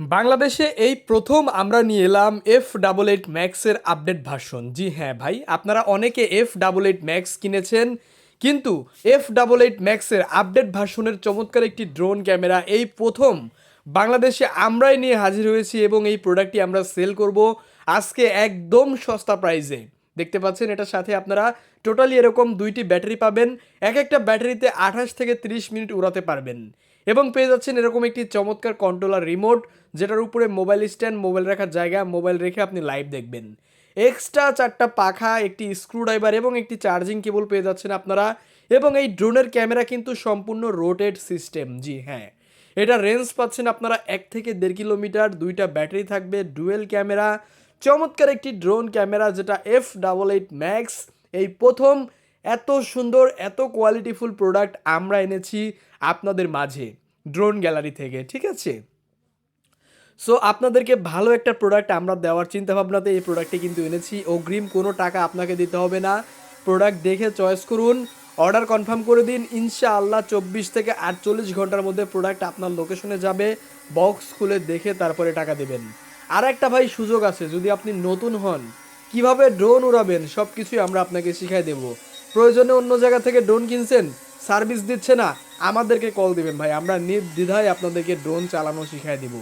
বাংলাদেশে এই প্রথম আমরা নিয়ে এলাম F88 ম্যাক্সের আপডেট ভার্সন। জি হ্যাঁ ভাই, আপনারা অনেকে F88 ম্যাক্স কিনেছেন, কিন্তু F88 ম্যাক্সের আপডেট ভার্সনের চমৎকার একটি ড্রোন ক্যামেরা এই প্রথম বাংলাদেশে আমরাই নিয়ে হাজির হয়েছি এবং এই প্রোডাক্টটি আমরা সেল করব আজকে একদম সস্তা প্রাইসে। দেখতে পাচ্ছেন এটার সাথে আপনারা টোটালি এরকম দুইটি ব্যাটারি পাবেন, এক একটা ব্যাটারিতে 28 থেকে 30 মিনিট উড়াতে পারবেন এবং পেয়ে যাচ্ছেন এরকম একটি চমৎকার কন্ট্রোলার রিমোট, যেটার উপরে মোবাইল স্ট্যান্ড, মোবাইল রাখার জায়গা, মোবাইল রেখে আপনি লাইভ দেখবেন। এক্সট্রা 4টা পাখা, একটি স্ক্রুড্রাইভার এবং একটি চার্জিং কেবল পেয়ে যাচ্ছেন আপনারা। এবং এই ড্রোনের ক্যামেরা কিন্তু সম্পূর্ণ রোটেট সিস্টেম। জি হ্যাঁ, এটা রেঞ্জ পাচ্ছেন আপনারা 1 থেকে 1.5 কিলোমিটার, দুইটা ব্যাটারি থাকবে, ডুয়েল ক্যামেরা, চমৎকার একটি ড্রোন ক্যামেরা যেটা F88 ম্যাক্স এই প্রথম এত সুন্দর এত কোয়ালিটিফুল প্রোডাক্ট আমরা এনেছি আপনাদের মাঝে ড্রোন গ্যালারি থেকে। ঠিক আছে, সো আপনাদেরকে ভালো একটা প্রোডাক্ট আমরা দেওয়ার চিন্তাভাবনাতে এই প্রোডাক্টটি কিন্তু এনেছি। অগ্রিম কোনো টাকা আপনাকে দিতে হবে না, প্রোডাক্ট দেখে চয়েস করুন, অর্ডার কনফার্ম করে দিন, ইনশাআল্লাহ 24 থেকে 48 ঘন্টার মধ্যে প্রোডাক্ট আপনার লোকেশনে যাবে। বক্স খুলে দেখে তারপরে টাকা দেবেন। আর একটা ভাই সুযোগ আছে, যদি আপনি নতুন হন, কিভাবে ড্রোন উড়াবেন সব কিছুই আমরা আপনাকে শিখাই দেব। প্রয়োজনে অন্য জায়গা থেকে ড্রোন কিনছেন, সার্ভিস দিচ্ছে না, আমাদেরকে কল দিবেন ভাই, আমরা নির্দ্বিধায় আপনাদেরকে ড্রোন চালানো শিখাই দেব।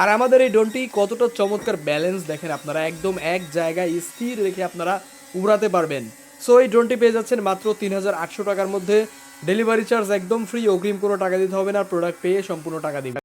আর আমাদের এই ড্রোনটি কতটা চমৎকার ব্যালেন্স দেখেন আপনারা, একদম এক জায়গায় স্থির রেখে আপনারা উড়াতে পারবেন। সো এই ড্রোনটি পেয়ে যাচ্ছেন মাত্র 3800 টাকার মধ্যে। ডেলিভারি চার্জ একদম ফ্রি, অগ্রিম কোনো টাকা দিতে হবে না, প্রোডাক্ট পেয়ে সম্পূর্ণ টাকা দিবেন।